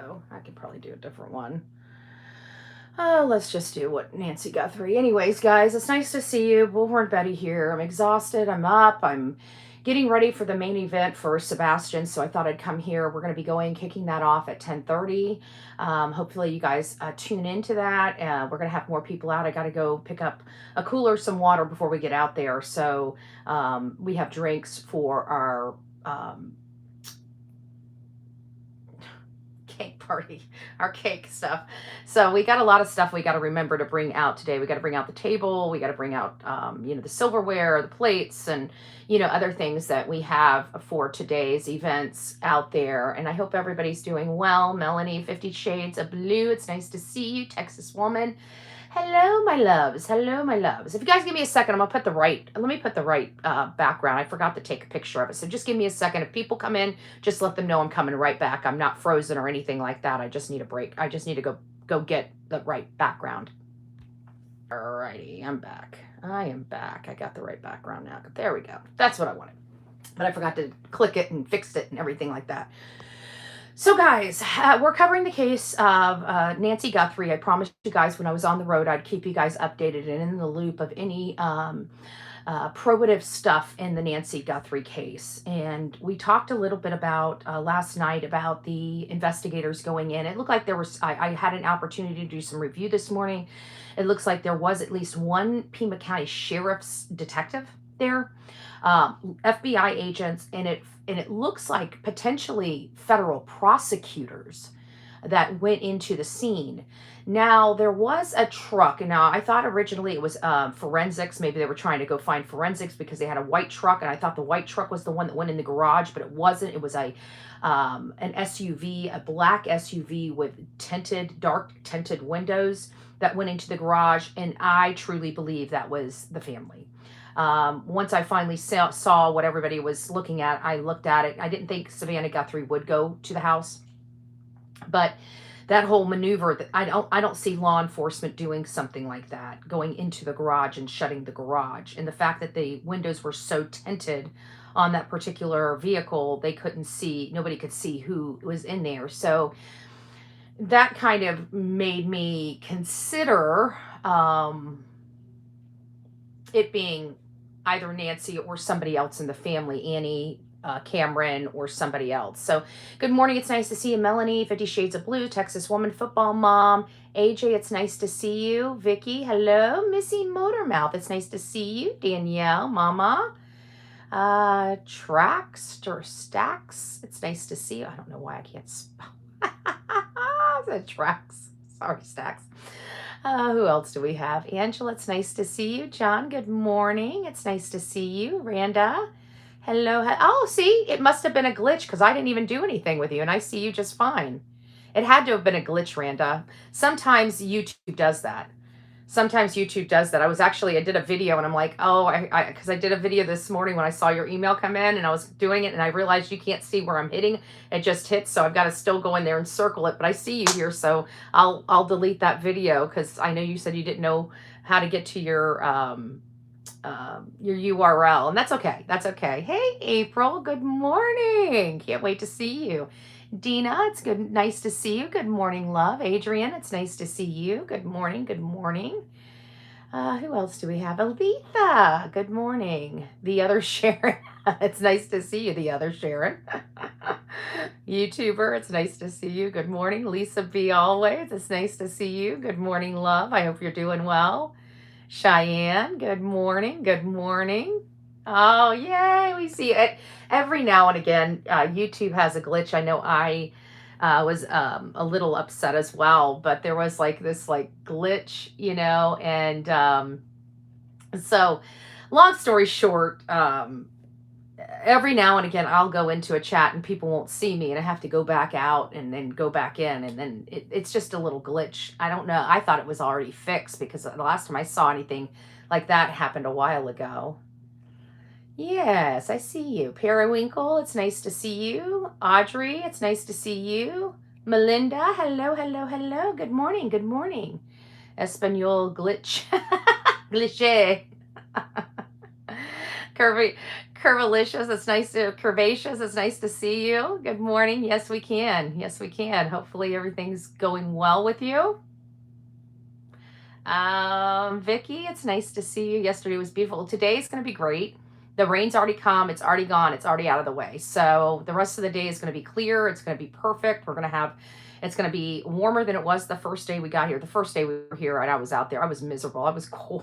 go. I could probably do a different one. Oh, let's just do what Nancy Guthrie. Anyways, guys, it's nice to see you. Bullhorn Betty here. I'm exhausted. I'm up. I'm getting ready for the main event for Sebastian, so I thought I'd come here. We're going to be kicking that off at 10:30. Hopefully you guys tune into that. We're going to have more people out. I got to go pick up a cooler, some water before we get out there. So we have drinks for our cake party, our cake stuff. So we got a lot of stuff we got to remember to bring out today. We got to bring out the table. We got to bring out, the silverware, the plates, and, other things that we have for today's events out there. And I hope everybody's doing well. Melanie, 50 Shades of Blue. It's nice to see you. Texas woman. Hello, my loves. Hello, my loves. If you guys give me a second, let me put the right background. I forgot to take a picture of it. So just give me a second. If people come in, just let them know I'm coming right back. I'm not frozen or anything like that. I just need a break. I just need to go get the right background. Alrighty, I'm back. I am back. I got the right background now. There we go. That's what I wanted. But I forgot to click it and fix it and everything like that. So guys, we're covering the case of Nancy Guthrie. I promised you guys when I was on the road, I'd keep you guys updated and in the loop of any probative stuff in the Nancy Guthrie case. And we talked a little bit about last night about the investigators going in. It looked like there was, I had an opportunity to do some review this morning. It looks like there was at least one Pima County Sheriff's detective there, FBI agents, and it looks like potentially federal prosecutors that went into the scene. Now, there was a truck. Now, I thought originally it was forensics. Maybe they were trying to go find forensics because they had a white truck, and I thought the white truck was the one that went in the garage, but it wasn't. It was an SUV, a black SUV with dark tinted windows that went into the garage, and I truly believe that was the family. Once I finally saw what everybody was looking at, I looked at it. I didn't think Savannah Guthrie would go to the house, but that whole maneuver, I don't see law enforcement doing something like that, going into the garage and shutting the garage. And the fact that the windows were so tinted on that particular vehicle, nobody could see who was in there. So that kind of made me consider it being either Nancy or somebody else in the family, Annie, Cameron, or somebody else. So good morning. It's nice to see you. Melanie, 50 Shades of Blue, Texas woman, football mom. AJ, it's nice to see you. Vicky, hello. Missy Motormouth, it's nice to see you. Danielle, mama. Trax, it's nice to see you. I don't know why I can't spell. It's Trax. Sorry, Stacks. Who else do we have? Angela, it's nice to see you. John, good morning. It's nice to see you. Randa, hello. Oh, see, it must have been a glitch because I didn't even do anything with you, and I see you just fine. It had to have been a glitch, Randa. Sometimes YouTube does that. I did a video, and I'm like, oh, because I did a video this morning when I saw your email come in, and I was doing it, and I realized you can't see where I'm hitting. It just hits, so I've got to still go in there and circle it, but I see you here, so I'll delete that video, because I know you said you didn't know how to get to your URL, and that's okay. That's okay. Hey, April, good morning. Can't wait to see you. Dina, it's nice to see you. Good morning, love. Adrian, it's nice to see you. Good morning. Good morning. Who else do we have? Alvitha, good morning. The other Sharon, it's nice to see you. The other Sharon. YouTuber, it's nice to see you. Good morning. Lisa B, always. It's nice to see you. Good morning, love. I hope you're doing well. Cheyenne, good morning. Good morning. Oh, yay, we see it. Every now and again, YouTube has a glitch. I know I was a little upset as well, but there was this glitch, and so long story short, every now and again, I'll go into a chat and people won't see me, and I have to go back out and then go back in, and then it's just a little glitch. I don't know. I thought it was already fixed because the last time I saw anything like that happened a while ago. Yes, I see you. Periwinkle, it's nice to see you. Audrey, it's nice to see you. Melinda, hello, hello, hello. Good morning, good morning. Espanol glitch. Glitch. Curvilicious, it's nice to curvaceous, it's nice to see you. Good morning. Yes, we can. Yes, we can. Hopefully everything's going well with you. Vicky, it's nice to see you. Yesterday was beautiful. Today's going to be great. The rain's already come. It's already gone. It's already out of the way. So the rest of the day is going to be clear. It's going to be perfect. It's going to be warmer than it was the first day we got here. The first day we were here and I was out there, I was miserable. I was cold.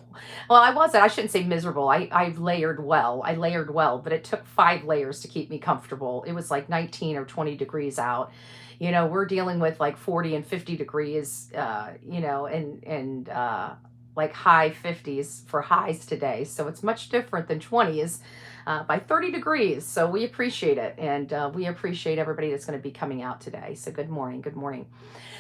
Well, I wasn't. I shouldn't say miserable. I layered well. I layered well, but it took 5 layers to keep me comfortable. It was like 19 or 20 degrees out. We're dealing with like 40 and 50 degrees, and like high 50s for highs today. So it's much different than 20s by 30 degrees. So we appreciate it. And we appreciate everybody that's going to be coming out today. So good morning. Good morning.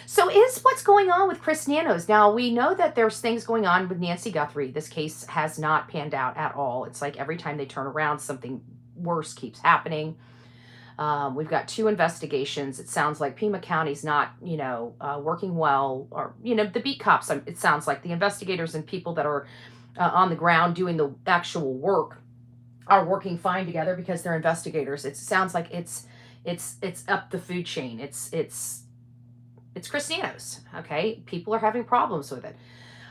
So what's going on with Chris Nanos? Now, we know that there's things going on with Nancy Guthrie. This case has not panned out at all. It's like every time they turn around, something worse keeps happening. We've got 2 investigations. It sounds like Pima County's not, working well, or, the beat cops, it sounds like the investigators and people that are on the ground doing the actual work are working fine together because they're investigators. It sounds like it's up the food chain. It's Chris Nanos. Okay. People are having problems with it.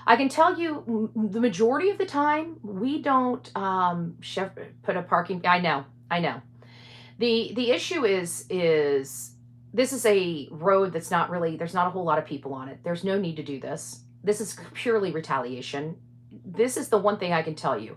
I can tell you the majority of the time we don't, put a parking. I know. The issue is this is a road that's not really, there's not a whole lot of people on it. There's no need to do this. This is purely retaliation. This is the one thing I can tell you.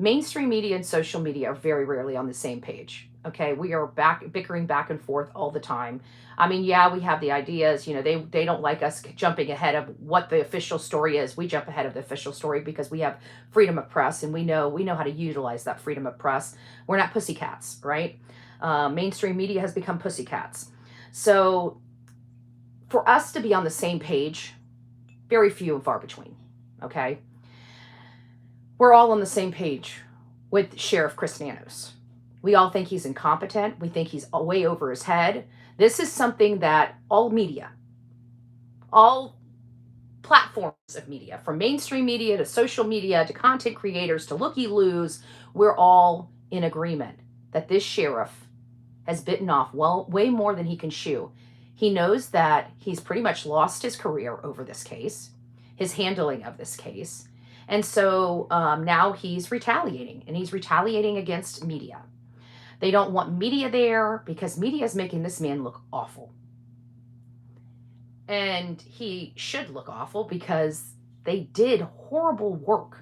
Mainstream media and social media are very rarely on the same page. Okay, we are bickering back and forth all the time. I mean, yeah, we have the ideas. They don't like us jumping ahead of what the official story is. We jump ahead of the official story because we have freedom of press, and we know how to utilize that freedom of press. We're not pussycats, right? Mainstream media has become pussycats. So for us to be on the same page, very few and far between. Okay, we're all on the same page with Sheriff Chris Nanos. We all think he's incompetent. We think he's way over his head. This is something that all media, all platforms of media, from mainstream media to social media to content creators to looky-loos, we're all in agreement that this sheriff has bitten off way more than he can chew. He knows that he's pretty much lost his career over this case, his handling of this case. And so now he's retaliating, and he's retaliating against media. They don't want media there because media is making this man look awful. And he should look awful because they did horrible work.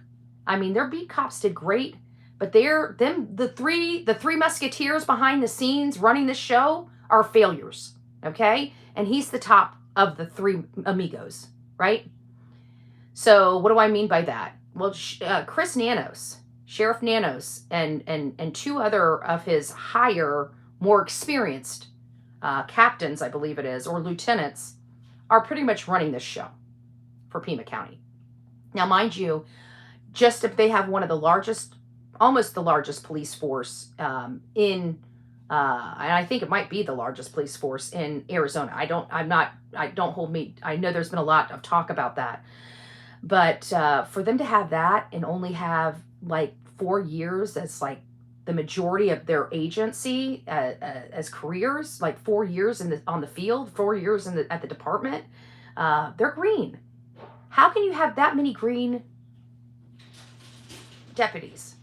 I mean, their beat cops did great, but the three musketeers behind the scenes running the show are failures. Okay? And he's the top of the 3 amigos, right? So what do I mean by that? Well, Chris Nanos, Sheriff Nanos, and 2 other of his higher, more experienced captains, I believe it is, or lieutenants, are pretty much running this show for Pima County. Now, mind you, just if they have one of the largest, almost the largest police force and I think it might be the largest police force in Arizona. I know there's been a lot of talk about that. But for them to have that and only have like 4 years as like the majority of their agency as careers, like 4 years on the field, 4 years at the department, they're green. How can you have that many green deputies?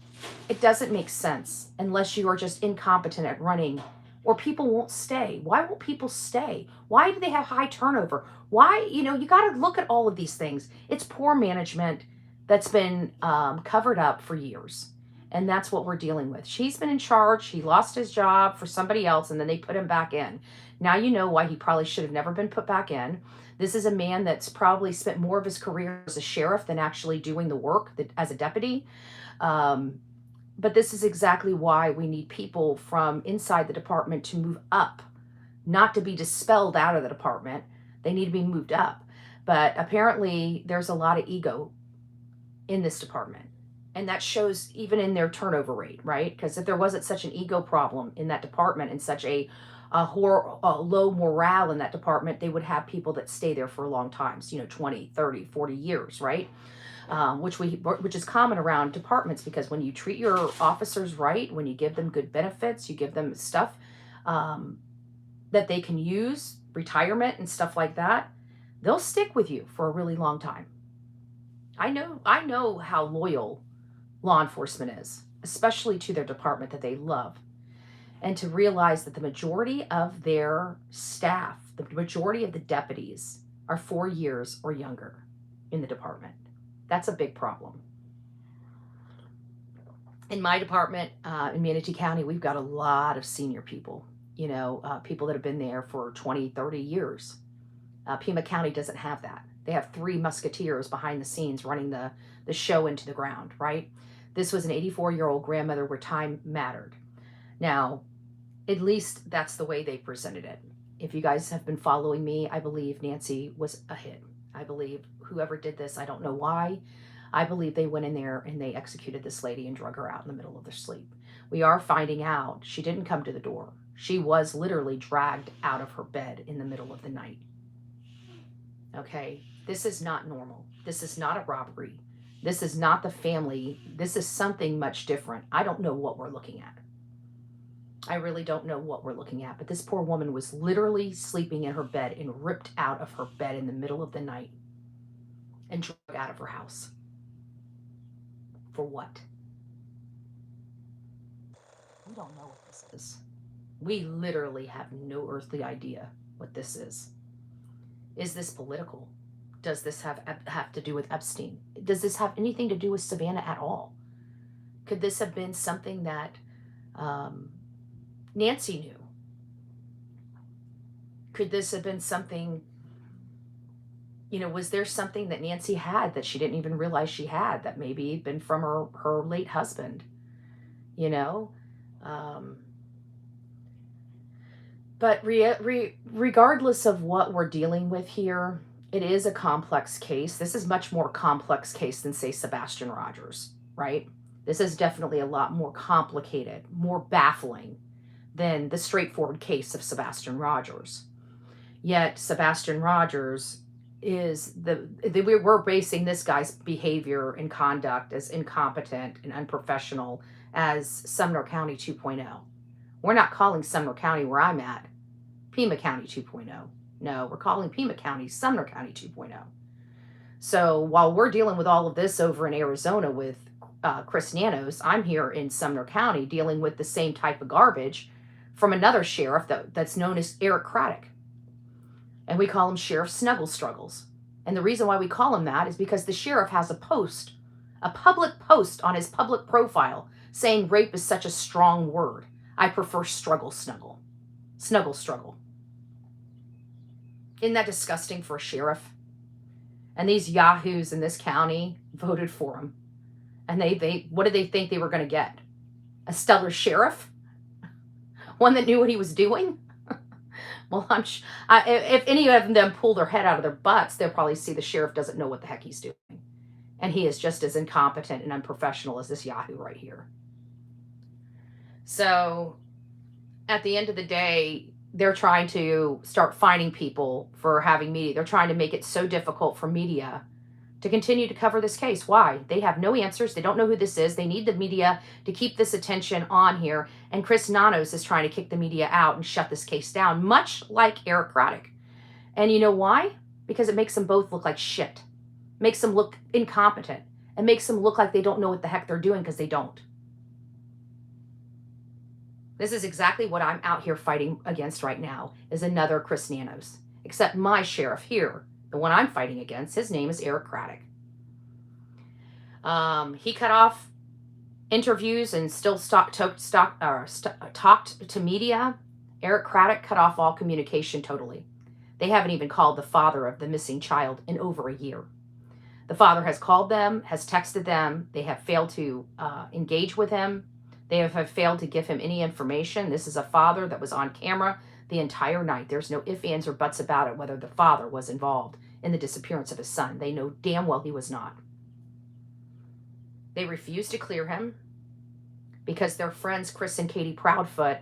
It doesn't make sense unless you are just incompetent at running, or people won't stay. Why won't people stay? Why do they have high turnover? Why, you got to look at all of these things. It's poor management that's been covered up for years. And that's what we're dealing with. She's been in charge. He lost his job for somebody else, and then they put him back in. Now you know why he probably should have never been put back in. This is a man that's probably spent more of his career as a sheriff than actually doing the work as a deputy. But this is exactly why we need people from inside the department to move up, not to be dispelled out of the department. They need to be moved up. But apparently there's a lot of ego in this department. And that shows even in their turnover rate, right? Because if there wasn't such an ego problem in that department and such a low morale in that department, they would have people that stay there for long times, 20, 30, 40 years, right? which is common around departments, because when you treat your officers right, when you give them good benefits, you give them stuff that they can use, retirement and stuff like that, they'll stick with you for a really long time. I know how loyal law enforcement is, especially to their department that they love. And to realize that the majority of their staff, the majority of the deputies, are 4 years or younger in the department. That's a big problem. In my department, in Manatee County, we've got a lot of senior people, people that have been there for 20, 30 years. Pima County doesn't have that. They have 3 musketeers behind the scenes running the show into the ground, right? This was an 84-year-old grandmother where time mattered. Now, at least that's the way they presented it. If you guys have been following me, I believe Nancy was a hit. I believe whoever did this, I don't know why, I believe they went in there and they executed this lady and drug her out in the middle of their sleep. We are finding out she didn't come to the door. She was literally dragged out of her bed in the middle of the night. Okay, this is not normal. This is not a robbery. This is not the family. This is something much different. I don't know what we're looking at. I really don't know what we're looking at, but this poor woman was literally sleeping in her bed and ripped out of her bed in the middle of the night and dragged out of her house. For what? We don't know what this is. We literally have no earthly idea what this is. Is this political? Does this have to do with Epstein? Does this have anything to do with Savannah at all? Could this have been something that Nancy knew? Could this have been something, was there something that Nancy had that she didn't even realize she had, that maybe been from her late husband, But regardless of what we're dealing with here, it is a complex case. This is much more complex case than, say, Sebastian Rogers, right? This is definitely a lot more complicated, more baffling than the straightforward case of Sebastian Rogers. Yet Sebastian Rogers is we're basing this guy's behavior and conduct as incompetent and unprofessional as Sumner County 2.0. We're not calling Sumner County, where I'm at, Pima County 2.0. No, we're calling Pima County Sumner County 2.0. So while we're dealing with all of this over in Arizona with Chris Nanos, I'm here in Sumner County dealing with the same type of garbage from another sheriff that's known as Eric Craddock. And we call him Sheriff Snuggle Struggles. And the reason why we call him that is because the sheriff has a public post on his public profile saying rape is such a strong word. I prefer snuggle struggle. Isn't that disgusting for a sheriff? And these yahoos in this county voted for him. And they what did they think they were going to get? A stellar sheriff? One that knew what he was doing? Well, if any of them pull their head out of their butts, they'll probably see the sheriff doesn't know what the heck he's doing. And he is just as incompetent and unprofessional as this yahoo right here. So at the end of the day, they're trying to start fining people for having media. They're trying to make it so difficult for media to continue to cover this case. Why? They have no answers. They don't know who this is. They need the media to keep this attention on here. And Chris Nanos is trying to kick the media out and shut this case down, much like Eric Craddock. And you know why? Because it makes them both look like shit. Makes them look incompetent. And makes them look like they don't know what the heck they're doing, because they don't. This is exactly what I'm out here fighting against right now, is another Chris Nanos. Except my sheriff here, the one I'm fighting against, his name is Eric Craddock. He cut off interviews and still talked to media. Eric Craddock cut off all communication totally. They haven't even called the father of the missing child in over a year. The father has called them, has texted them. They have failed to engage with him. They have failed to give him any information. This is a father that was on camera the entire night. There's no ifs, ands, or buts about it whether the father was involved in the disappearance of his son. They know damn well he was not. They refused to clear him because their friends Chris and Katie Proudfoot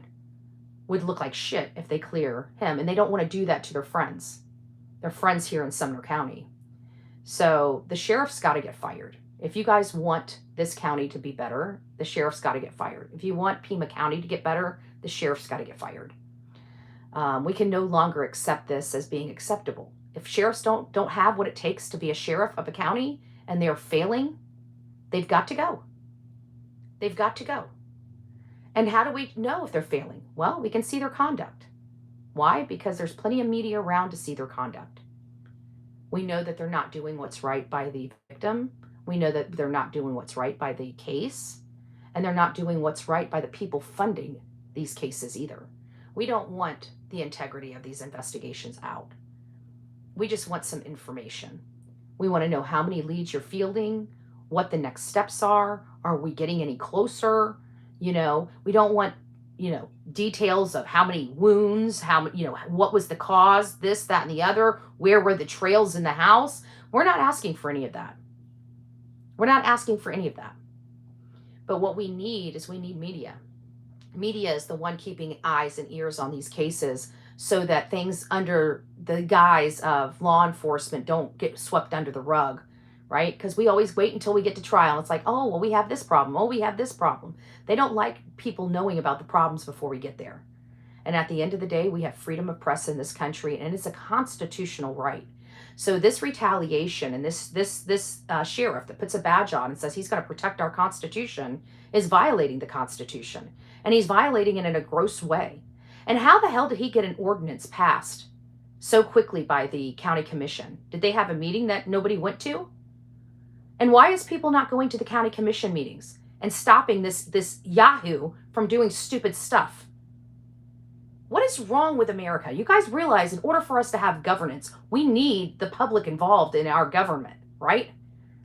would look like shit if they clear him. And they don't want to do that to their friends. Their friends here in Sumner County. So the sheriff's got to get fired. If you guys want this county to be better, the sheriff's got to get fired. If you want Pima County to get better, the sheriff's got to get fired. We can no longer accept this as being acceptable. If sheriffs don't have what it takes to be a sheriff of a county and they're failing, they've got to go. They've got to go. And how do we know if they're failing? Well, we can see their conduct. Why? Because there's plenty of media around to see their conduct. We know that they're not doing what's right by the victim. We know that they're not doing what's right by the case. And they're not doing what's right by the people funding these cases either. We don't want the integrity of these investigations out. We just want some information. We want to know how many leads you're fielding, what the next steps are we getting any closer? We don't want, details of how many wounds, what was the cause, this, that, and the other, where were the trails in the house. We're not asking for any of that. We're not asking for any of that. But what we need is media. Media is the one keeping eyes and ears on these cases so that things under the guise of law enforcement don't get swept under the rug, right? Because we always wait until we get to trial. It's like, oh, well, we have this problem. Oh, we have this problem. They don't like people knowing about the problems before we get there. And at the end of the day, we have freedom of press in this country, and it's a constitutional right. So this retaliation and this sheriff that puts a badge on and says he's going to protect our Constitution is violating the Constitution. And he's violating it in a gross way. And how the hell did he get an ordinance passed so quickly by the county commission? Did they have a meeting that nobody went to? And why is people not going to the county commission meetings and stopping this yahoo from doing stupid stuff? What is wrong with America? You guys realize in order for us to have governance, we need the public involved in our government, right?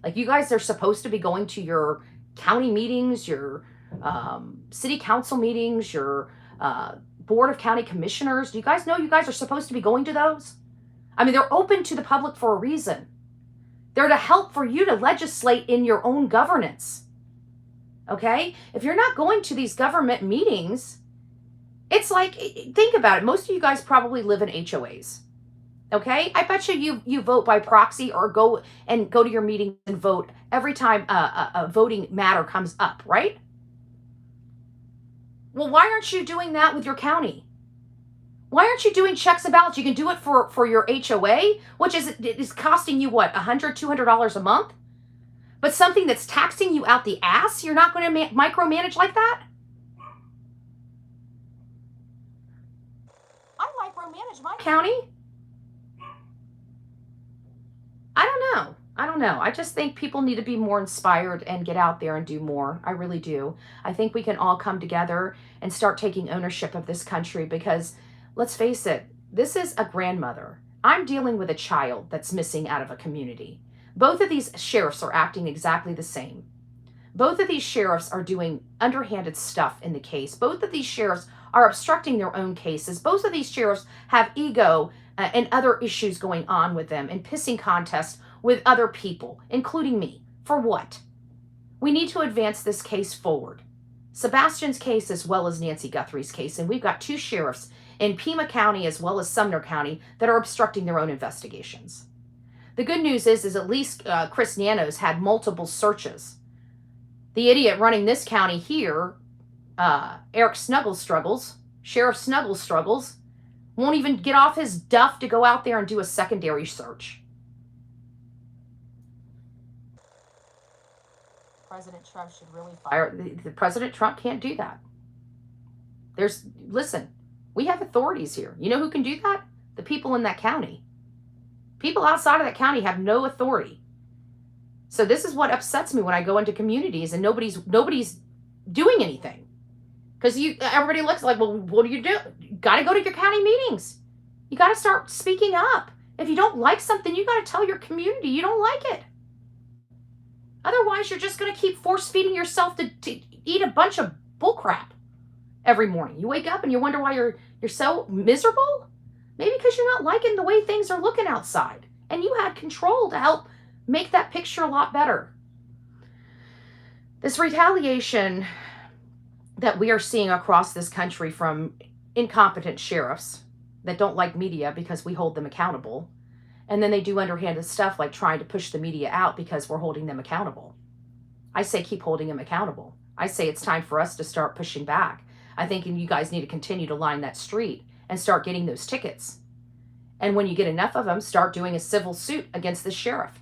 Like, you guys are supposed to be going to your county meetings, your city council meetings, your board of county commissioners. Do you guys know you guys are supposed to be going to those? I mean, they're open to the public for a reason. They're to help for you to legislate in your own governance. Okay? If you're not going to these government meetings, it's like, think about it. Most of you guys probably live in HOAs. Okay? I bet you vote by proxy or go to your meeting and vote every time a voting matter comes up, right? Well, why aren't you doing that with your county? Why aren't you doing checks and balances? You can do it for your HOA, which is costing you, what, $100, $200 a month? But something that's taxing you out the ass, you're not going to micromanage like that? I micromanage my county. I don't know. I just think people need to be more inspired and get out there and do more. I really do. I think we can all come together and start taking ownership of this country because, let's face it, this is a grandmother. I'm dealing with a child that's missing out of a community. Both of these sheriffs are acting exactly the same. Both of these sheriffs are doing underhanded stuff in the case. Both of these sheriffs are obstructing their own cases. Both of these sheriffs have ego and other issues going on with them and pissing contests with other people, including me. For what? We need to advance this case forward. Sebastian's case as well as Nancy Guthrie's case, and we've got two sheriffs in Pima County as well as Sumner County that are obstructing their own investigations. The good news is at least Chris Nanos had multiple searches. The idiot running this county here, Sheriff Snuggles struggles, won't even get off his duff to go out there and do a secondary search. President Trump should really fire. The President Trump can't do that. Listen, we have authorities here. You know who can do that? The people in that county. People outside of that county have no authority. So this is what upsets me when I go into communities and nobody's doing anything. Because everybody looks like, well, what do? You got to go to your county meetings. You got to start speaking up. If you don't like something, you got to tell your community you don't like it. Otherwise, you're just going to keep force-feeding yourself to eat a bunch of bullcrap every morning. You wake up and you wonder why you're so miserable? Maybe because you're not liking the way things are looking outside. And you had control to help make that picture a lot better. This retaliation that we are seeing across this country from incompetent sheriffs that don't like media because we hold them accountable, And then they do underhanded stuff like trying to push the media out because we're holding them accountable. I say keep holding them accountable. I say it's time for us to start pushing back. I think you guys need to continue to line that street and start getting those tickets. And when you get enough of them, start doing a civil suit against the sheriff.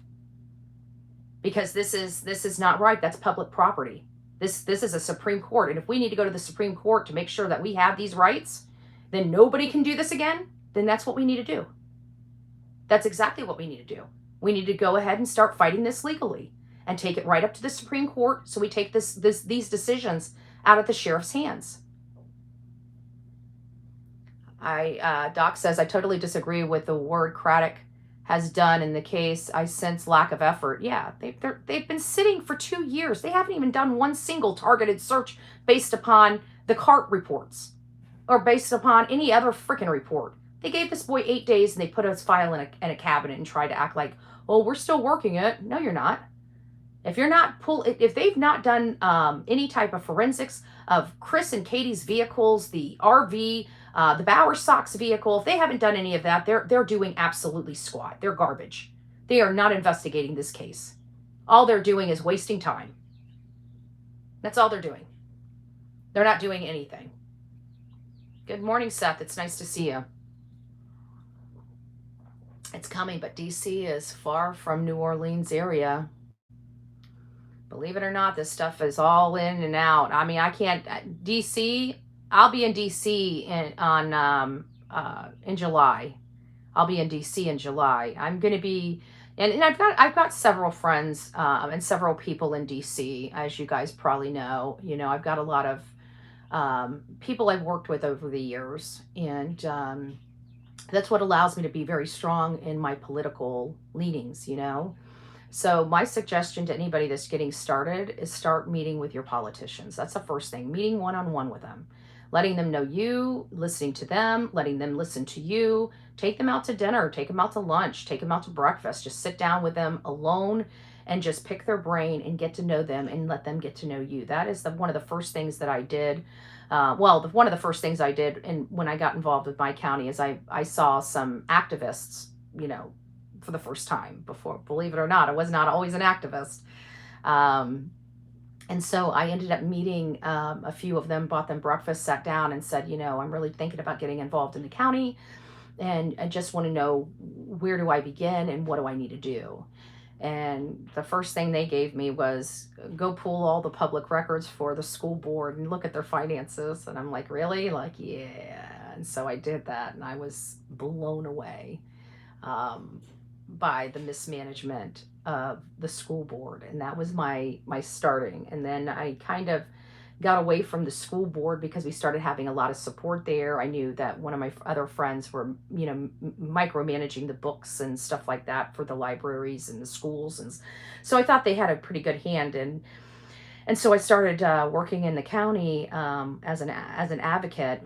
Because this is not right. That's public property. This is a Supreme Court. And if we need to go to the Supreme Court to make sure that we have these rights, then nobody can do this again, then that's what we need to do. That's exactly what we need to do. We need to go ahead and start fighting this legally and take it right up to the Supreme Court so we take these decisions out of the sheriff's hands. Doc says, I totally disagree with the word Craddock has done in the case. I sense lack of effort. Yeah, they've been sitting for 2 years. They haven't even done one single targeted search based upon the CART reports or based upon any other freaking report. They gave this boy 8 days and they put his file in a cabinet and tried to act like, oh, we're still working it. No, you're not. If they've not done any type of forensics of Chris and Katie's vehicles, the RV, the Bauer Sox vehicle, if they haven't done any of that, they're doing absolutely squat. They're garbage. They are not investigating this case. All they're doing is wasting time. That's all they're doing. They're not doing anything. Good morning, Seth. It's nice to see you. It's coming, but DC is far from New Orleans area. Believe it or not, this stuff is all in and out. I mean, I can't, DC, I'll be in DC in July. I'll be in DC in July. I'm going to be, and I've got several friends and several people in DC, as you guys probably know. You know, I've got a lot of people I've worked with over the years, and that's what allows me to be very strong in my political leanings, you know. So my suggestion to anybody that's getting started is start meeting with your politicians. That's the first thing, meeting one-on-one with them, letting them know you, listening to them, letting them listen to you, take them out to dinner, take them out to lunch, take them out to breakfast, just sit down with them alone and just pick their brain and get to know them and let them get to know you. That is one of the first things that I did. One of the first things I did when I got involved with my county is I saw some activists, you know, for the first time before. Believe it or not, I was not always an activist. And so I ended up meeting a few of them, bought them breakfast, sat down and said, you know, I'm really thinking about getting involved in the county and I just want to know, where do I begin and what do I need to do? And the first thing they gave me was go pull all the public records for the school board and look at their finances. And I'm like, really? Like, yeah. And so I did that and I was blown away by the mismanagement of the school board. And that was my starting. And then I kind of got away from the school board because we started having a lot of support there. I knew that one of my other friends were, you know, micromanaging the books and stuff like that for the libraries and the schools. And so I thought they had a pretty good hand. And so I started working in the county as an advocate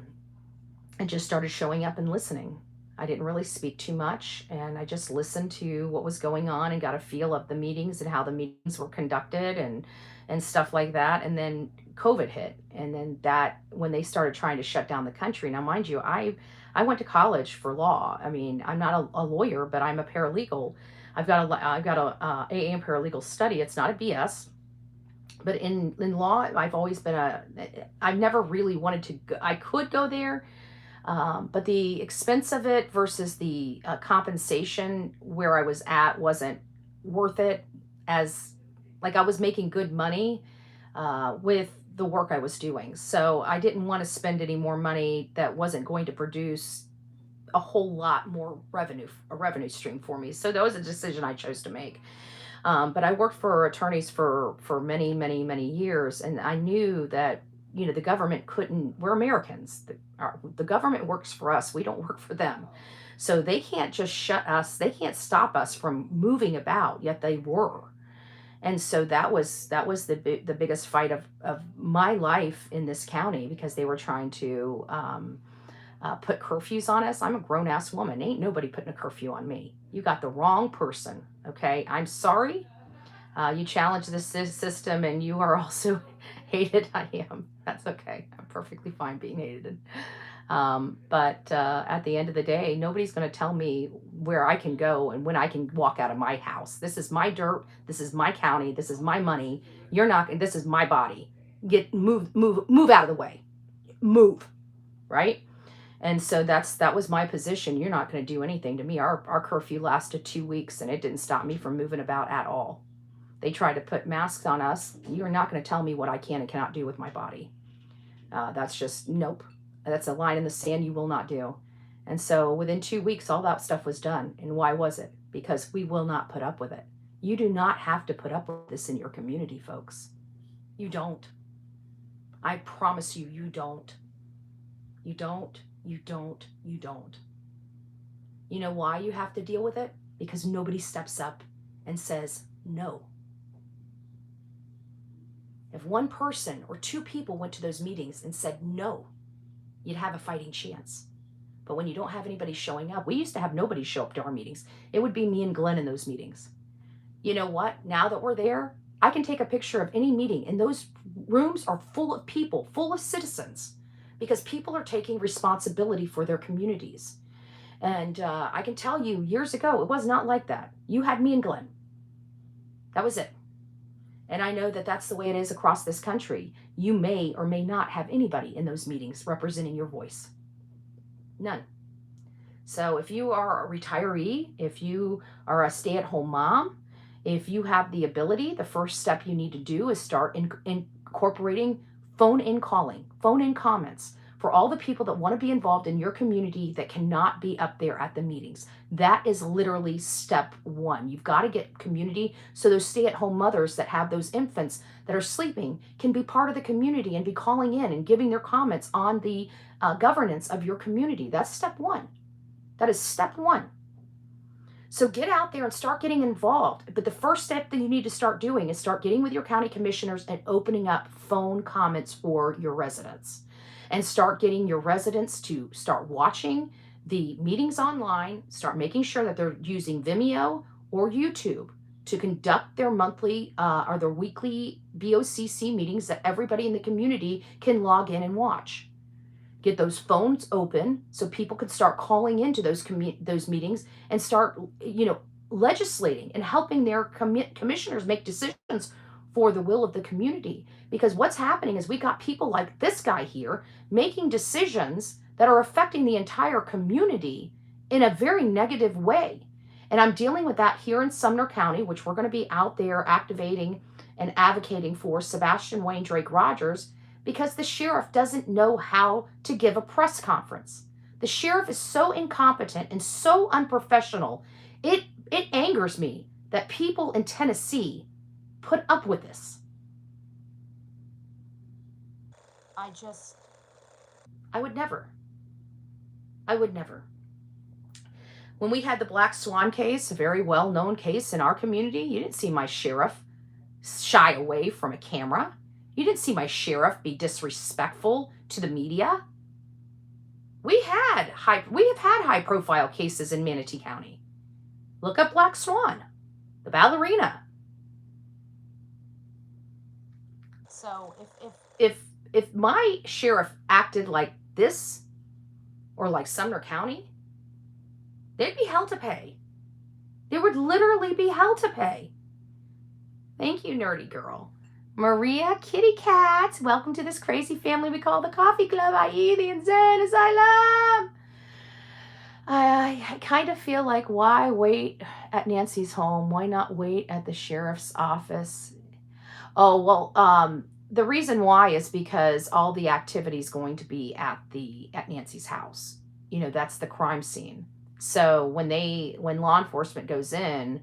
and just started showing up and listening. I didn't really speak too much, and I just listened to what was going on and got a feel of the meetings and how the meetings were conducted and stuff like that. And then COVID hit, and then that when they started trying to shut down the country. Now, mind you, I went to college for law. I mean, I'm not a lawyer, but I'm a paralegal. I've got a AA and paralegal study. It's not a BS. But in law, I've always been I've never really wanted to go. I could go there. But the expense of it versus the compensation where I was at wasn't worth it, as like I was making good money with the work I was doing. So I didn't want to spend any more money that wasn't going to produce a whole lot more a revenue stream for me. So that was a decision I chose to make. But I worked for attorneys for many, many, many years, and I knew that, you know, the government we're Americans. The government works for us. We don't work for them. So they can't just shut us. They can't stop us from moving about, yet they were. And so that was the biggest fight of my life in this county, because they were trying to put curfews on us. I'm a grown ass woman. Ain't nobody putting a curfew on me. You got the wrong person. Okay. I'm sorry. You challenge this system and you are also hated. I am. That's okay. I'm perfectly fine being hated. But at the end of the day, nobody's going to tell me where I can go and when I can walk out of my house. This is my dirt. This is my county. This is my money. You're not, this is my body. Move out of the way. Move. Right. And so that was my position. You're not going to do anything to me. Our curfew lasted 2 weeks and it didn't stop me from moving about at all. They tried to put masks on us. You're not going to tell me what I can and cannot do with my body. That's just, nope. That's a line in the sand you will not do. And so within 2 weeks, all that stuff was done. And why was it? Because we will not put up with it. You do not have to put up with this in your community, folks. You don't. I promise you, you don't. You don't. You don't. You don't. You know why you have to deal with it? Because nobody steps up and says no. If one person or two people went to those meetings and said no, you'd have a fighting chance. But when you don't have anybody showing up, we used to have nobody show up to our meetings. It would be me and Glenn in those meetings. You know what? Now that we're there, I can take a picture of any meeting, and those rooms are full of people, full of citizens, because people are taking responsibility for their communities. And I can tell you, years ago, it was not like that. You had me and Glenn. That was it. And I know that that's the way it is across this country. You may or may not have anybody in those meetings representing your voice. None. So if you are a retiree, if you are a stay-at-home mom, if you have the ability, the first step you need to do is start incorporating phone-in calling, phone-in comments for all the people that want to be involved in your community that cannot be up there at the meetings. That is literally step one. You've got to get community so those stay-at-home mothers that have those infants that are sleeping can be part of the community and be calling in and giving their comments on the governance of your community. That's step one. That is step one. So get out there and start getting involved. But the first step that you need to start doing is start getting with your county commissioners and opening up phone comments for your residents. And start getting your residents to start watching the meetings online, start making sure that they're using Vimeo or YouTube to conduct their monthly or their weekly BOCC meetings that everybody in the community can log in and watch. Get those phones open so people could start calling into those meetings and start, legislating and helping their commissioners make decisions for the will of the community. Because what's happening is we got people like this guy here making decisions that are affecting the entire community in a very negative way. And I'm dealing with that here in Sumner County, which we're going to be out there activating and advocating for Sebastian Wayne Drake Rogers, because the sheriff doesn't know how to give a press conference. The sheriff is so incompetent and so unprofessional. It angers me that people in Tennessee put up with this. I would never. When we had the Black Swan case, a very well-known case in our community, you didn't see my sheriff shy away from a camera. You didn't see my sheriff be disrespectful to the media. We have had high-profile cases in Manatee County. Look up Black Swan, the ballerina. So if my sheriff acted like this, or like Sumner County, they'd be hell to pay. There would literally be hell to pay. Thank you, nerdy girl. Maria Kitty Cat, welcome to this crazy family we call the Coffee Club. I.e. the Insane Asylum. I kind of feel like, why wait at Nancy's home? Why not wait at the sheriff's office? Oh, well, the reason why is because all the activity is going to be at Nancy's house. That's the crime scene. So when law enforcement goes in,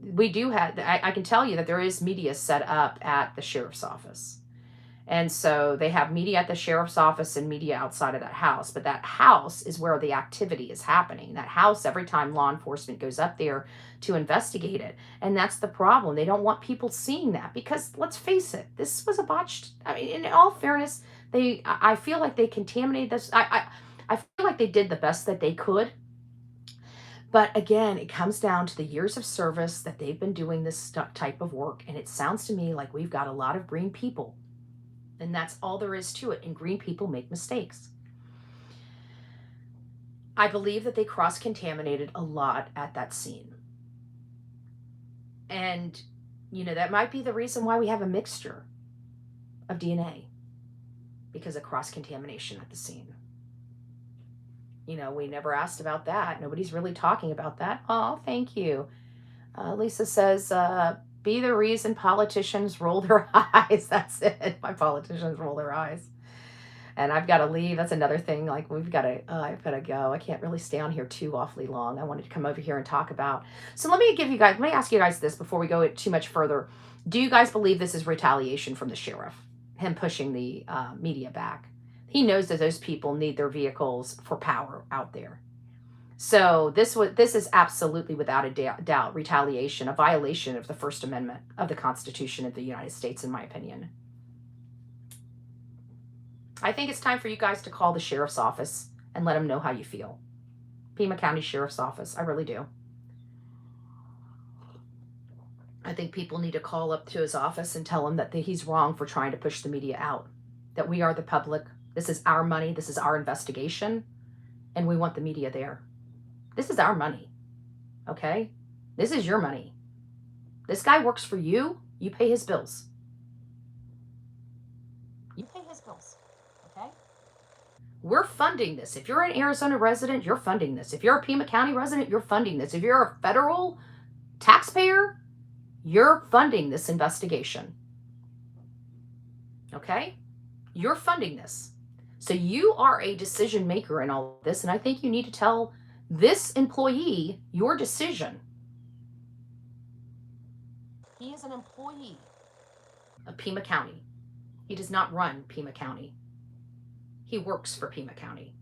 we do have, I can tell you that there is media set up at the sheriff's office. And so they have media at the sheriff's office and media outside of that house. But that house is where the activity is happening. That house, every time law enforcement goes up there to investigate it. And that's the problem. They don't want people seeing that because, let's face it, this was a botched, in all fairness, I feel like they contaminated this. I feel like they did the best that they could. But again, it comes down to the years of service that they've been doing this type of work. And it sounds to me like we've got a lot of green people. And that's all there is to it. And green people make mistakes. I believe that they cross-contaminated a lot at that scene. And, that might be the reason why we have a mixture of DNA, because of cross-contamination at the scene. We never asked about that. Nobody's really talking about that. Oh, thank you. Lisa says, be the reason politicians roll their eyes. That's it. My politicians roll their eyes. And I've got to leave. That's another thing. Like, I've got to go. I can't really stay on here too awfully long. I wanted to come over here and talk about. So let me ask you guys this before we go too much further. Do you guys believe this is retaliation from the sheriff? Him pushing the media back? He knows that those people need their vehicles for power out there. So this is absolutely, without a doubt, retaliation, a violation of the First Amendment of the Constitution of the United States, in my opinion. I think it's time for you guys to call the sheriff's office and let him know how you feel. Pima County Sheriff's Office. I really do. I think people need to call up to his office and tell him that he's wrong for trying to push the media out. That we are the public. This is our money. This is our investigation. And we want the media there. This is our money. Okay? This is your money. This guy works for you. You pay his bills. You pay his bills. Okay? We're funding this. If you're an Arizona resident, you're funding this. If you're a Pima County resident, you're funding this. If you're a federal taxpayer, you're funding this investigation. Okay? You're funding this. So you are a decision maker in all of this, and I think you need to tell this employee your decision. He is an employee of Pima County. He does not run Pima County. He works for Pima County.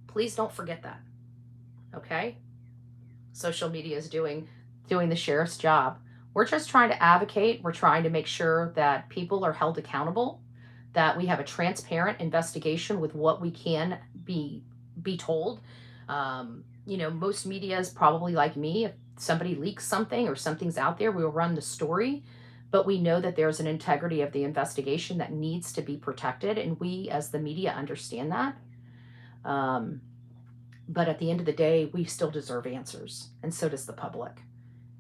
Please don't forget that. Okay? Social media is doing the sheriff's job. We're just trying to advocate. We're trying to make sure that people are held accountable, that we have a transparent investigation with what we can be told. Most media is probably like me. If somebody leaks something or something's out there, we'll run the story. But we know that there's an integrity of the investigation that needs to be protected. And we, as the media, understand that. But at the end of the day, we still deserve answers. And so does the public.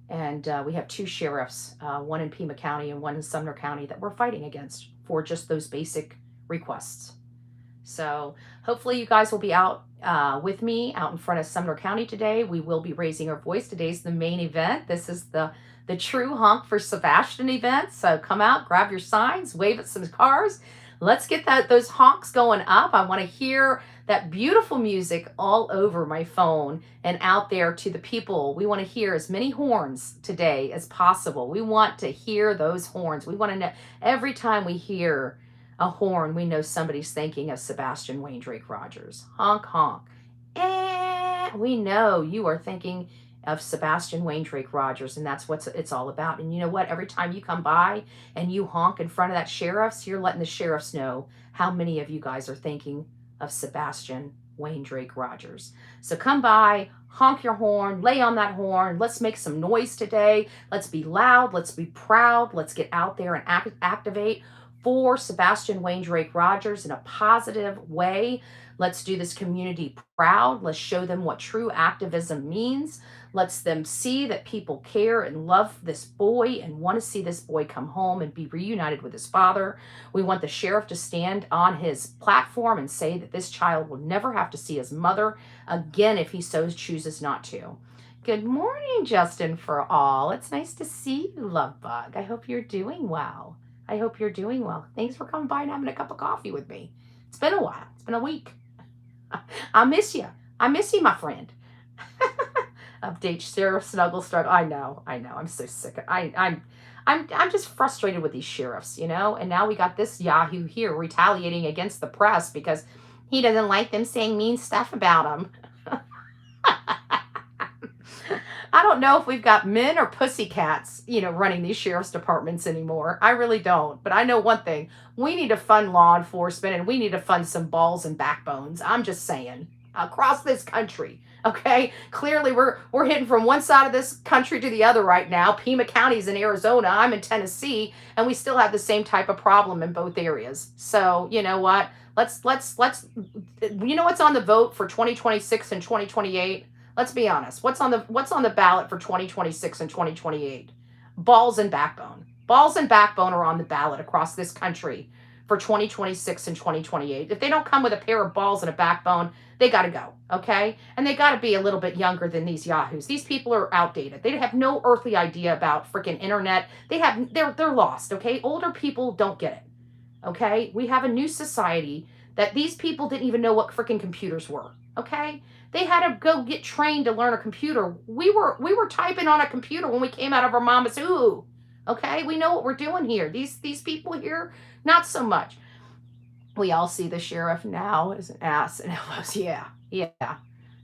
And we have two sheriffs, one in Pima County and one in Sumner County, that we're fighting against for just those basic requests. So hopefully you guys will be out with me out in front of Sumner County today. We will be raising our voice. Today's the main event. This is the True Honk for Sebastian event. So come out, grab your signs, wave at some cars. Let's get those honks going up. I want to hear that beautiful music all over my phone and out there to the people. We want to hear as many horns today as possible. We want to hear those horns. We want to know every time we hear a horn, we know somebody's thinking of Sebastian Wayne Drake Rogers. Honk, honk. We know you are thinking of Sebastian Wayne Drake Rogers, and that's what it's all about. And you know what? Every time you come by and you honk in front of that sheriff's, you're letting the sheriffs know how many of you guys are thinking of Sebastian Wayne Drake Rogers. So come by, honk your horn, lay on that horn. Let's make some noise today. Let's be loud. Let's be proud. Let's get out there and activate for Sebastian Wayne Drake Rogers in a positive way. Let's do this community proud. Let's show them what true activism means. Let's them see that people care and love this boy and want to see this boy come home and be reunited with his father. We want the sheriff to stand on his platform and say that this child will never have to see his mother again if he so chooses not to. Good morning, Justin for all. It's nice to see you, love bug. I hope you're doing well. I hope you're doing well. Thanks for coming by and having a cup of coffee with me. It's been a while. It's been a week. I miss you. I miss you, my friend. Update Sheriff Snuggle Struggle. I know. I'm so sick. I'm just frustrated with these sheriffs, And now we got this Yahoo here retaliating against the press because he doesn't like them saying mean stuff about him. I don't know if we've got men or pussycats, running these sheriff's departments anymore. I really don't. But I know one thing. We need to fund law enforcement and we need to fund some balls and backbones. I'm just saying. across this country. Okay, clearly we're hitting from one side of this country to the other right now. Pima County's in Arizona, I'm in Tennessee, and we still have the same type of problem in both areas. So you know what? Let's you know what's on the vote for 2026 and 2028? Let's be honest. What's on the ballot for 2026 and 2028? Balls and backbone. Balls and backbone are on the ballot across this country for 2026 and 2028. If they don't come with a pair of balls and a backbone, they got to go, okay? And they got to be a little bit younger than these yahoos. These people are outdated. They have no earthly idea about freaking internet. They're lost, okay? Older people don't get it, okay? We have a new society that these people didn't even know what freaking computers were, okay? They had to go get trained to learn a computer. We were typing on a computer when we came out of our mama's ooh. Okay, we know what we're doing here. These people here, not so much. We all see the sheriff now as an ass and elbows. Yeah,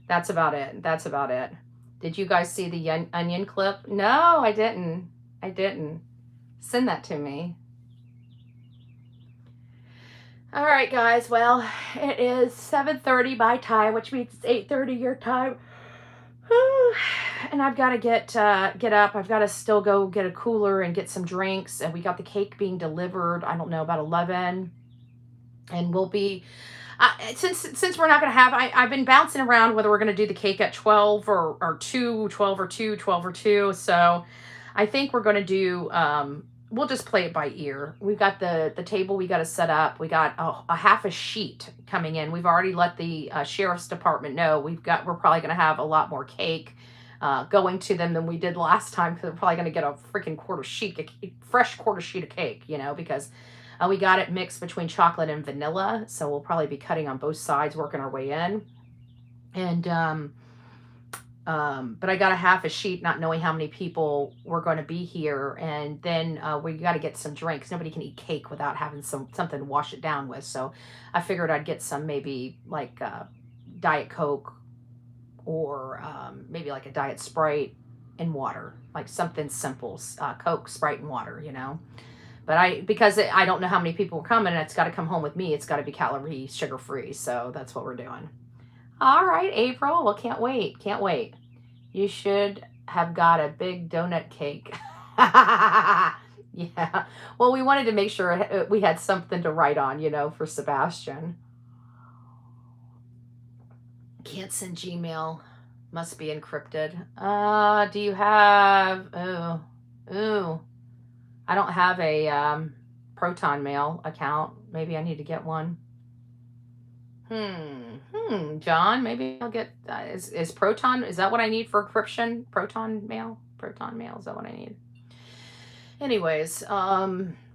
that's about it. That's about it. Did you guys see the onion clip? No, I didn't. Send that to me. All right, guys. Well, it is 7:30 my time, which means it's 8:30 your time. And I've got to get up. I've got to still go get a cooler and get some drinks. And we got the cake being delivered, I don't know, about 11. And we'll be, since we're not going to have, I've been bouncing around whether we're going to do the cake at 12 or 2, 12 or 2, 12 or 2. So I think we're going to do, we'll just play it by ear. We've got the table we got to set up. We got a half a sheet coming in. We've already let the sheriff's department know. We're probably going to have a lot more cake going to them than we did last time, because we're probably going to get a freaking fresh quarter sheet of cake, because we got it mixed between chocolate and vanilla. So we'll probably be cutting on both sides, working our way in. And but I got a half a sheet, not knowing how many people were going to be here. And then we got to get some drinks. Nobody can eat cake without having something to wash it down with. So I figured I'd get some, maybe like Diet Coke, or maybe like a Diet Sprite and water, like something simple, Coke, Sprite, and water, But because I don't know how many people are coming, and it's got to come home with me. It's got to be calorie, sugar free. So that's what we're doing. All right, April. Well, can't wait. You should have got a big donut cake. Yeah. Well, we wanted to make sure we had something to write on, for Sebastian. Can't send Gmail. Must be encrypted. Do you have... Ooh. I don't have a Proton Mail account. Maybe I need to get one. John, maybe I'll get... is Proton... Is that what I need for encryption? Proton Mail, is that what I need? Anyways,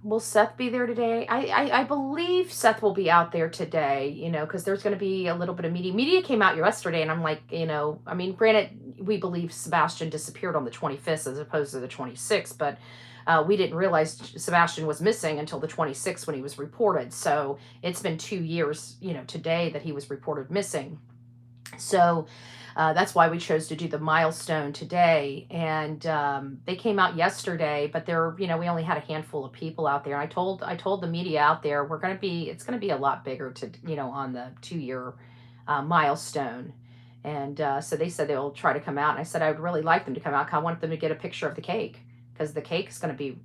will Seth be there today? I believe Seth will be out there today, because there's going to be a little bit of media. Media came out yesterday, and I'm like, I mean, granted, we believe Sebastian disappeared on the 25th as opposed to the 26th, but we didn't realize Sebastian was missing until the 26th when he was reported. So it's been 2 years, today that he was reported missing. So that's why we chose to do the milestone today. And they came out yesterday, but we only had a handful of people out there. I told the media out there, it's going to be a lot bigger on the 2-year milestone. And so they said they'll try to come out. And I said, I would really like them to come out. I want them to get a picture of the cake, because the cake is going to be,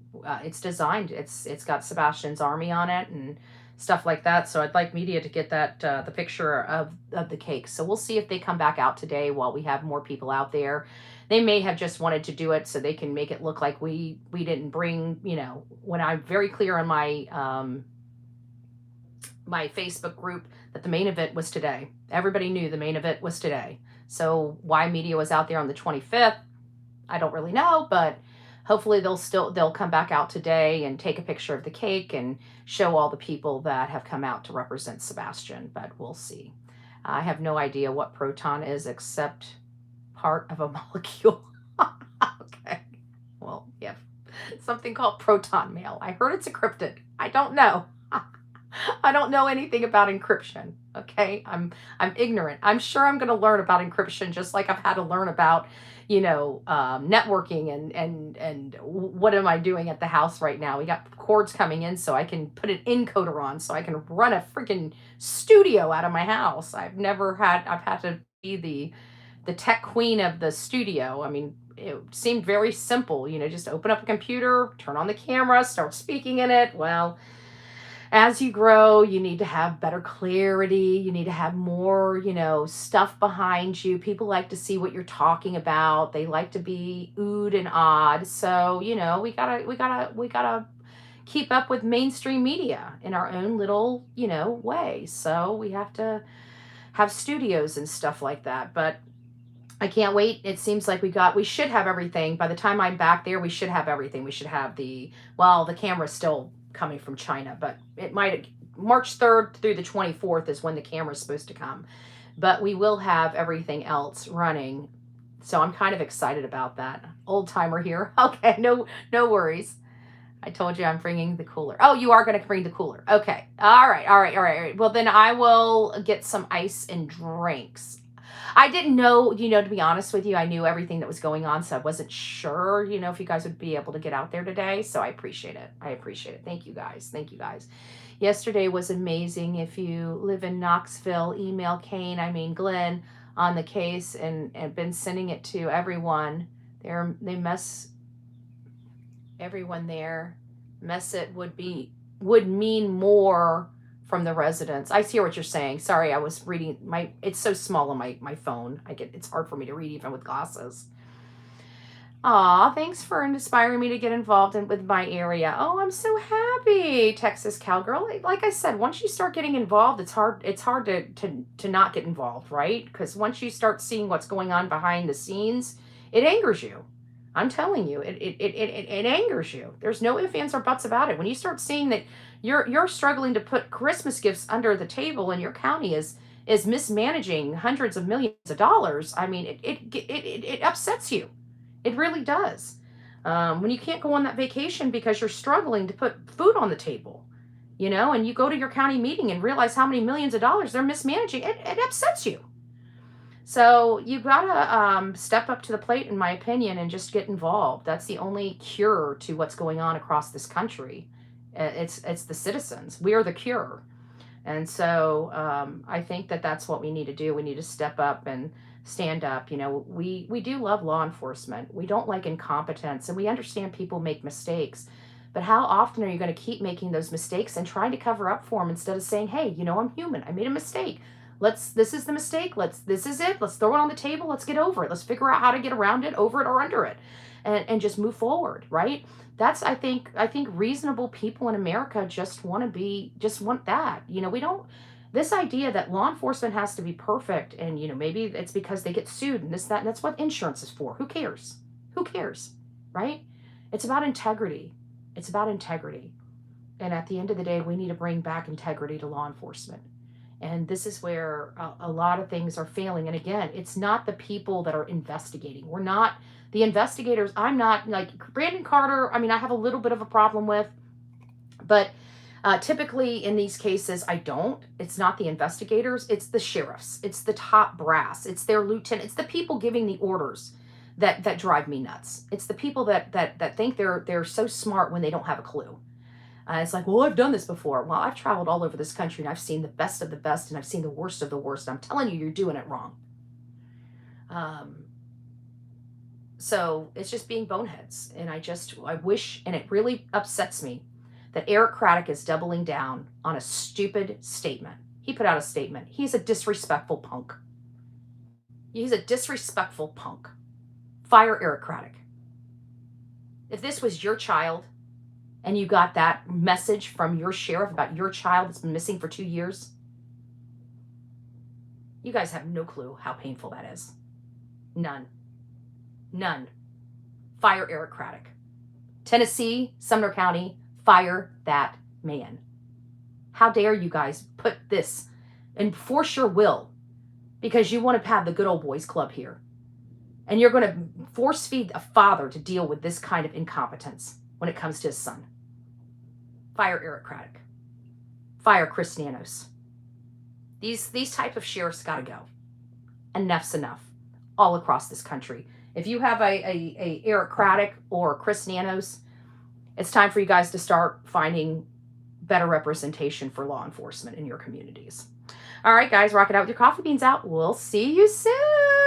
it's designed. It's got Sebastian's army on it and stuff like that. So I'd like media to get that, the picture of the cake. So we'll see if they come back out today while we have more people out there. They may have just wanted to do it so they can make it look like we didn't bring, when I'm very clear on my, my Facebook group that the main event was today. Everybody knew the main event was today. So why media was out there on the 25th, I don't really know, but hopefully they'll come back out today and take a picture of the cake and show all the people that have come out to represent Sebastian, but we'll see. I have no idea what proton is except part of a molecule. Okay. Well, yeah. Something called Proton Mail. I heard it's encrypted. I don't know. I don't know anything about encryption. Okay. I'm ignorant. I'm sure I'm going to learn about encryption just like I've had to learn about, networking and what am I doing at the house right now? We got cords coming in so I can put an encoder on so I can run a freaking studio out of my house. I've had to be the tech queen of the studio. I mean, it seemed very simple, just open up a computer, turn on the camera, start speaking in it. Well, as you grow, you need to have better clarity. You need to have more, stuff behind you. People like to see what you're talking about. They like to be oohed and awed. So, we gotta keep up with mainstream media in our own little, way. So we have to have studios and stuff like that. But I can't wait. It seems like we should have everything. By the time I'm back there, we should have everything. We should have the camera's still coming from China, but it might, March 3rd through the 24th is when the camera's supposed to come. But we will have everything else running. So I'm kind of excited about that. Old timer here. Okay, no worries. I told you I'm bringing the cooler. Oh, you are going to bring the cooler. Okay. All right. Well, then I will get some ice and drinks. I didn't know, to be honest with you, I knew everything that was going on, so I wasn't sure, if you guys would be able to get out there today. So I appreciate it. Thank you guys. Yesterday was amazing. If you live in Knoxville, email Glenn on the case and been sending it to everyone. Everyone there. Mess it would mean more from the residents. I hear what you're saying. Sorry, I was reading it's so small on my phone. It's hard for me to read even with glasses. Aw, thanks for inspiring me to get involved with my area. Oh, I'm so happy, Texas Cowgirl. Like I said, once you start getting involved, it's hard to not get involved, right? Because once you start seeing what's going on behind the scenes, it angers you. I'm telling you, it angers you. There's no ifs, ands, or buts about it. When you start seeing that you're struggling to put Christmas gifts under the table and your county is mismanaging hundreds of millions of dollars, I mean, it upsets you. It really does. When you can't go on that vacation because you're struggling to put food on the table, and you go to your county meeting and realize how many millions of dollars they're mismanaging, it upsets you. So you've got to step up to the plate, in my opinion, and just get involved. That's the only cure to what's going on across this country. It's the citizens. We are the cure. And so I think that's what we need to do. We need to step up and stand up. We do love law enforcement. We don't like incompetence, and we understand people make mistakes. But how often are you going to keep making those mistakes and trying to cover up for them instead of saying, hey, I'm human. I made a mistake. This is the mistake. This is it. Let's throw it on the table. Let's get over it. Let's figure out how to get around it, over it, or under it, and just move forward. Right. That's, I think reasonable people in America just want that. We don't, this idea that law enforcement has to be perfect. And, maybe it's because they get sued and that's what insurance is for. Who cares? Right. It's about integrity. And at the end of the day, we need to bring back integrity to law enforcement. And this is where a lot of things are failing. And again, it's not the people that are investigating. We're not the investigators. I'm not like Brandon Carter. I mean, I have a little bit of a problem with, but typically in these cases, I don't. It's not the investigators. It's the sheriffs. It's the top brass. It's their lieutenant. It's the people giving the orders that drive me nuts. It's the people that think they're so smart when they don't have a clue. It's like, well, I've done this before. Well, I've traveled all over this country and I've seen the best of the best and I've seen the worst of the worst. I'm telling you, you're doing it wrong. So it's just being boneheads. And I wish, and it really upsets me that Eric Craddock is doubling down on a stupid statement. He put out a statement. He's a disrespectful punk. Fire Eric Craddock. If this was your child, and you got that message from your sheriff about your child that's been missing for 2 years, you guys have no clue how painful that is. None. Fire Eric Craddock. Tennessee, Sumner County, fire that man. How dare you guys put this and force your will because you want to have the good old boys club here. And you're going to force feed a father to deal with this kind of incompetence when it comes to his son. Fire Eric Craddock. fire Chris Nanos. These type of sheriffs got to go. Enough's enough all across this country. If you have a Eric Craddock or Chris Nanos, it's time for you guys to start finding better representation for law enforcement in your communities. All right, guys, rock it out with your coffee beans out. We'll see you soon.